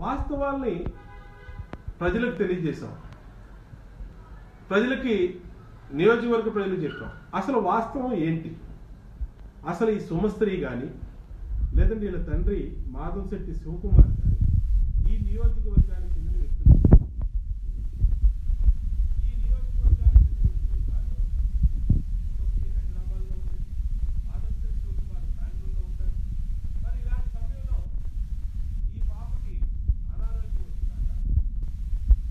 వాస్తవాల్ని ప్రజలకు తెలియజేశాం, ప్రజలకి నియోజకవర్గ ప్రజలకు చెప్పాం. అసలు వాస్తవం ఏంటి? అసలు ఈ సుమస్త్రీ కానీ లేదంటే వీళ్ళ తండ్రి మాధవశెట్టి శివకుమార్ కానీ ఈ నియోజకవర్గానికి చెందిన వ్యక్తులు, ఈ నియోజకవర్గానికి చెందిన వ్యక్తులు కానివ్వండి, హైదరాబాద్లో ఉంది, మాధవశెట్టి శివకుమార్ బెంగళూరులో ఉంటారు. మరి ఇలాంటి సమయంలో ఈ పాపకి అనారోగ్యం వచ్చినాక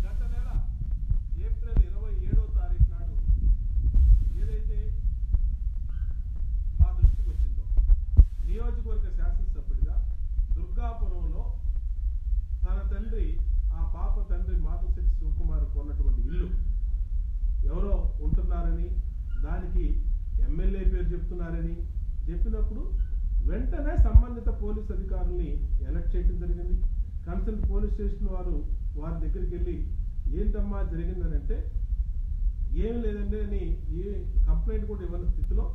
గత నెల ఏప్రిల్ 27వ తారీఖు నాడు ఏదైతే మా దృష్టికి వచ్చిందో, నియోజకవర్గ శాసనసభ్యుడిగా దుర్గాపురంలో తన తండ్రి, ఆ పాప తండ్రి మాధవశెట్టి శివకుమార్ కొన్నటువంటి ఇల్లు ఎవరో ఉంటున్నారని, దానికి ఎమ్మెల్యే పేరు చెప్తున్నారని చెప్పినప్పుడు వెంటనే సంబంధిత పోలీస్ అధికారుల్ని అలర్ట్ చేయడం జరిగింది. కన్సర్న్ పోలీస్ స్టేషన్ వారి దగ్గరికి వెళ్ళి ఏంటమ్మా జరిగిందని అంటే, ఏం లేదండి అని ఏ కంప్లైంట్ కూడా ఇవ్వని స్థితిలో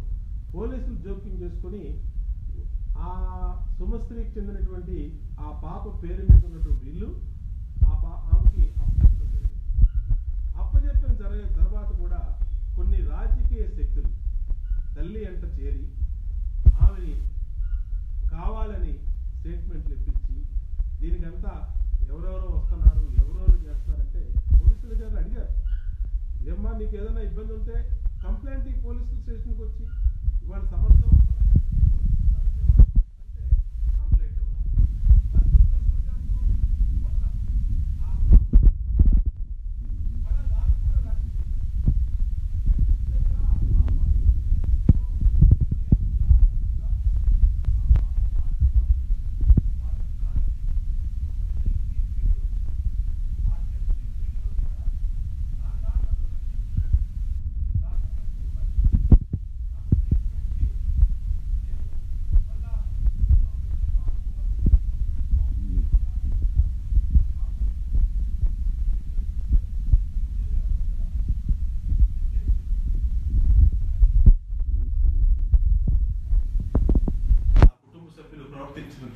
పోలీసులు జోక్యం చేసుకొని ఆ సుమస్త్రీకి చెందినటువంటి ఆ పాప పేరు మీద ఉన్నటువంటి ఇల్లు ఆమెకి అప్పచెప్పడం జరిగింది. అప్పచెప్పిన తర్వాత కూడా కొన్ని రాజకీయ శక్తులు తల్లి అంట చేరి ఆమెని కావాలని స్టేట్మెంట్లు ఇప్పించి దీనికంతా ఎవరెవరో వస్తున్నారు, ఎవరెవరో చేస్తారంటే పోలీసులు గారు అడిగారు, ఏమ్మా నీకు ఏదైనా ఇబ్బంది ఉంటే కంప్లైంట్ ఈ పోలీసు స్టేషన్కి వచ్చి ఇవాళ సమర్థవంతమైన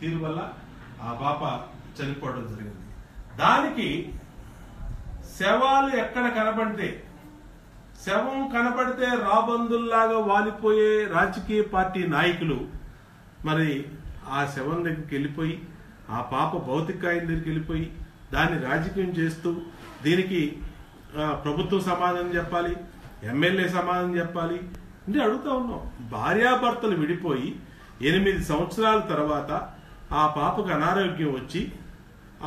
తీరు వల్ల ఆ పాప చనిపోవడం జరిగింది. దానికి శవాలు ఎక్కడ కనపడితే, శవం కనపడితే రాబందుల్లాగా వాలిపోయే రాజకీయ పార్టీ నాయకులు మరి ఆ శవం దగ్గరికి వెళ్ళిపోయి, ఆ పాప భౌతికాయం దగ్గరికి వెళ్ళిపోయి దాన్ని రాజకీయం చేస్తూ దీనికి ప్రభుత్వం సమాధానం చెప్పాలి, ఎమ్మెల్యే సమాధానం చెప్పాలి అంటే అడుగుతా ఉన్నాం. భార్యాభర్తలు విడిపోయి 8 సంవత్సరాల తర్వాత ఆ పాపకు అనారోగ్యం వచ్చి,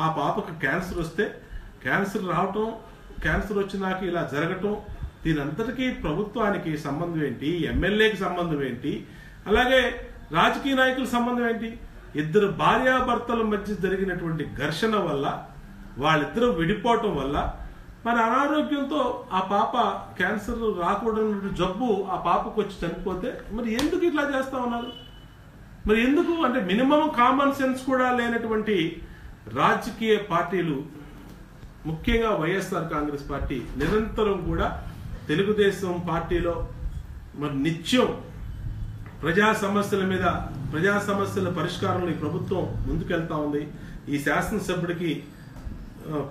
ఆ పాపకు క్యాన్సర్ వస్తే, క్యాన్సర్ రావటం, క్యాన్సర్ వచ్చినాక ఇలా జరగటం, దీనంతటికీ ప్రభుత్వానికి సంబంధం ఏంటి, ఎమ్మెల్యేకి సంబంధం ఏంటి, అలాగే రాజకీయ నాయకుల సంబంధం ఏంటి? ఇద్దరు భార్యాభర్తల మధ్య జరిగినటువంటి ఘర్షణ వల్ల, వాళ్ళిద్దరూ విడిపోవటం వల్ల మరి అనారోగ్యంతో ఆ పాప క్యాన్సర్ రాకూడదు జబ్బు ఆ పాపకు వచ్చి చనిపోతే మరి ఎందుకు ఇట్లా చేస్తా ఉన్నారు? మరి ఎందుకు అంటే మినిమం కామన్ సెన్స్ కూడా లేనటువంటి రాజకీయ పార్టీలు, ముఖ్యంగా వైఎస్ఆర్ కాంగ్రెస్ పార్టీ నిరంతరం కూడా తెలుగుదేశం పార్టీలో మరి నిత్యం ప్రజా సమస్యల పరిష్కారంలో ఈ ప్రభుత్వం ముందుకెళ్తా ఉంది. ఈ శాసనసభ్యుడికి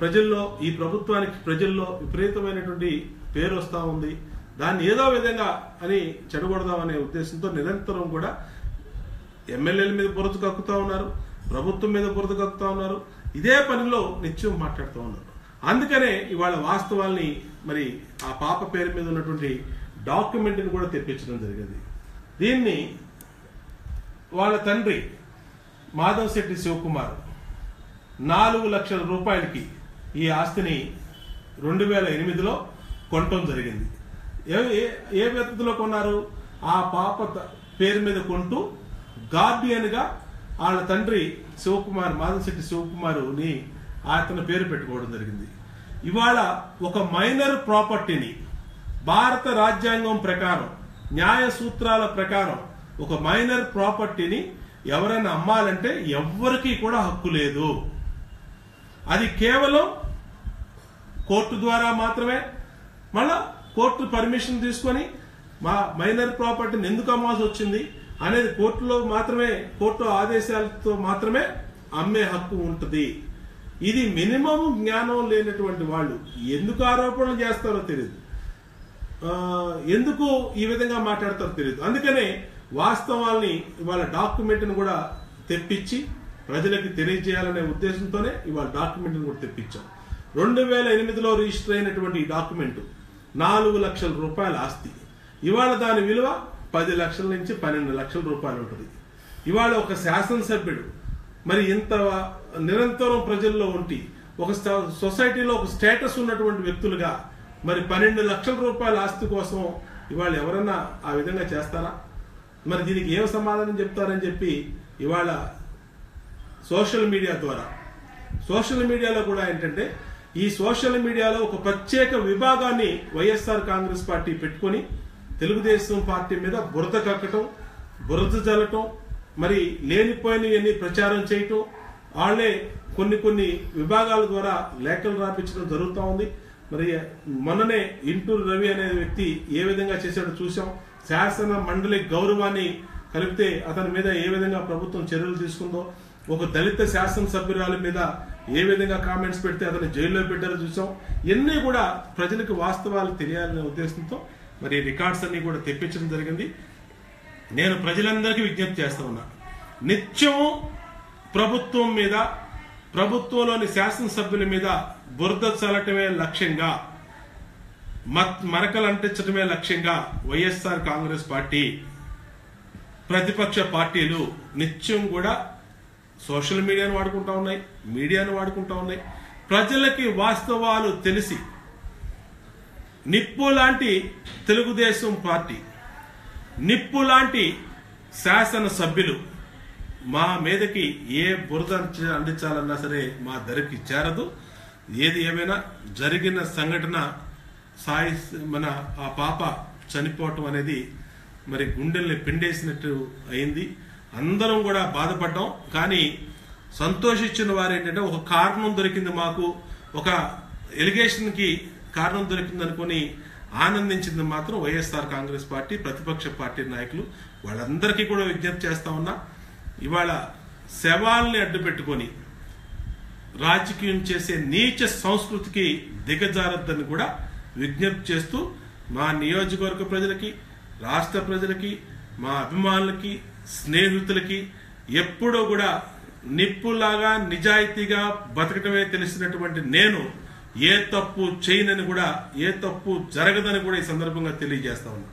ప్రజల్లో, ఈ ప్రభుత్వానికి ప్రజల్లో విపరీతమైనటువంటి పేరు వస్తూ ఉంది. దాన్ని ఏదో విధంగా అని చెడగొడదామనే ఉద్దేశంతో నిరంతరం కూడా ఎమ్మెల్యేల మీద బురద కక్కుతా ఉన్నారు, ప్రభుత్వం మీద బురద కక్కుతా ఉన్నారు, ఇదే పనిలో నిత్యం మాట్లాడుతూ ఉన్నారు. అందుకనే ఇవాళ వాస్తవాల్ని మరి ఆ పాప పేరు మీద ఉన్నటువంటి డాక్యుమెంట్ని కూడా తెప్పించడం జరిగింది. దీన్ని వాళ్ళ తండ్రి మాధవశెట్టి శివకుమార్ 4 లక్షల రూపాయలకి ఈ ఆస్తిని 2008లో కొనటం జరిగింది. ఏ పద్ధతిలో కొన్నారు? ఆ పాప పేరు మీద కొంటూ గార్డియన్ గా వాళ్ళ తండ్రి శివకుమార్, మాధవశెట్టి శివకుమారుని అతని పేరు పెట్టుకోవడం జరిగింది. ఇవాళ ఒక మైనర్ ప్రాపర్టీని భారత రాజ్యాంగం ప్రకారం, న్యాయ సూత్రాల ప్రకారం ఒక మైనర్ ప్రాపర్టీని ఎవరైనా అమ్మాలంటే ఎవ్వరికీ కూడా హక్కు లేదు. అది కేవలం కోర్టు ద్వారా మాత్రమే, మళ్ళా కోర్టు పర్మిషన్ తీసుకొని మా మైనర్ ప్రాపర్టీని ఎందుకు అమ్మాల్సి వచ్చింది అనేది కోర్టులో మాత్రమే, కోర్టు ఆదేశాలతో మాత్రమే అమ్మే హక్కు ఉంటుంది. ఇది మినిమం జ్ఞానం లేనటువంటి వాళ్ళు ఎందుకు ఆరోపణలు చేస్తారో తెలియదు, ఎందుకు ఈ విధంగా మాట్లాడతారో తెలియదు. అందుకనే వాస్తవాల్ని ఇవాళ డాక్యుమెంట్ని కూడా తెప్పించి ప్రజలకి తెలియజేయాలనే ఉద్దేశంతోనే ఇవాళ డాక్యుమెంట్ని కూడా తెప్పించాం. 2008లో రిజిస్టర్ అయినటువంటి ఈ డాక్యుమెంట్ 4 లక్షల రూపాయల ఆస్తి. ఇవాళ దాని విలువ 10 లక్షల నుంచి 12 లక్షల రూపాయలు ఉంటుంది. ఇవాళ ఒక శాసనసభ్యుడు మరి ఇంత నిరంతరం ప్రజల్లో ఉండి ఒక సొసైటీలో ఒక స్టేటస్ ఉన్నటువంటి వ్యక్తులుగా మరి 12 లక్షల రూపాయల ఆస్తి కోసం ఇవాళ ఎవరన్నా ఆ విధంగా చేస్తారా? మరి దీనికి ఏం సమాధానం చెప్తారని చెప్పి ఇవాళ సోషల్ మీడియాలో కూడా ఏంటంటే ఈ సోషల్ మీడియాలో ఒక ప్రత్యేక విభాగాన్ని వైఎస్ఆర్ కాంగ్రెస్ పార్టీ పెట్టుకొని తెలుగుదేశం పార్టీ మీద బురద కక్కటం, బురద జల్లటం, మరి లేనిపోయినవన్నీ ప్రచారం చేయటం, వాళ్ళే కొన్ని విభాగాల ద్వారా లేఖలు రాపించడం జరుగుతూ ఉంది. మరి మొన్ననే ఇంటూరు రవి అనే వ్యక్తి ఏ విధంగా చేశాడో చూసాం. శాసన మండలి గౌరవాన్ని కలిపితే అతని మీద ఏ విధంగా ప్రభుత్వం చర్యలు తీసుకుందో, ఒక దళిత శాసనసభ్యురాలి మీద ఏ విధంగా కామెంట్స్ పెడితే అతను జైల్లో పెట్టారో చూసాం. ఇవన్నీ కూడా ప్రజలకు వాస్తవాలు తెలియాలనే ఉద్దేశంతో మరి రికార్డ్స్ అన్ని కూడా తెప్పించడం జరిగింది. నేను ప్రజలందరికీ విజ్ఞప్తి చేస్తా ఉన్నా, నిత్యం ప్రభుత్వం మీద, ప్రభుత్వంలోని శాసనసభ్యుల మీద బురద చల్లటమే లక్ష్యంగా, మరకలు అంటించడమే లక్ష్యంగా వైఎస్ఆర్ కాంగ్రెస్ పార్టీ, ప్రతిపక్ష పార్టీలు నిత్యం కూడా సోషల్ మీడియాను వాడుకుంటా ఉన్నాయి, మీడియాను వాడుకుంటా ఉన్నాయి. ప్రజలకి వాస్తవాలు తెలిసి నిప్పు లాంటి తెలుగుదేశం పార్టీ, నిప్పు లాంటి శాసనసభ్యులు మా మీదకి ఏ బురద అందించాలన్నా సరే మా దరికి చేరదు. ఏది ఏమైనా జరిగిన సంఘటన మన ఆ పాప చనిపోవటం అనేది మరి గుండెల్ని పిండేసినట్టు అయింది. అందరం కూడా బాధపడ్డాం. కానీ సంతోషించిన వారు ఏంటంటే ఒక కారణం దొరికింది, మాకు ఒక ఎలిగేషన్కి కారణం దొరికింది అనుకుని ఆనందించింది మాత్రం వైఎస్ఆర్ కాంగ్రెస్ పార్టీ, ప్రతిపక్ష పార్టీ నాయకులు. వాళ్ళందరికీ కూడా విజ్ఞప్తి చేస్తా ఉన్నా, ఇవాళ శవాల్ని అడ్డు పెట్టుకొని రాజకీయం చేసే నీచ సంస్కృతికి దిగజారద్దని కూడా విజ్ఞప్తి చేస్తూ మా నియోజకవర్గ ప్రజలకి, రాష్ట్ర ప్రజలకి, మా అభిమానులకి, స్నేహితులకి ఎప్పుడూ కూడా నిప్పులాగా నిజాయితీగా బతకటమే తెలిసినటువంటి నేను ఏ తప్పు చేయనని కూడా, ఏ తప్పు జరగదని కూడా ఈ సందర్భంగా తెలియజేస్తా ఉన్నా.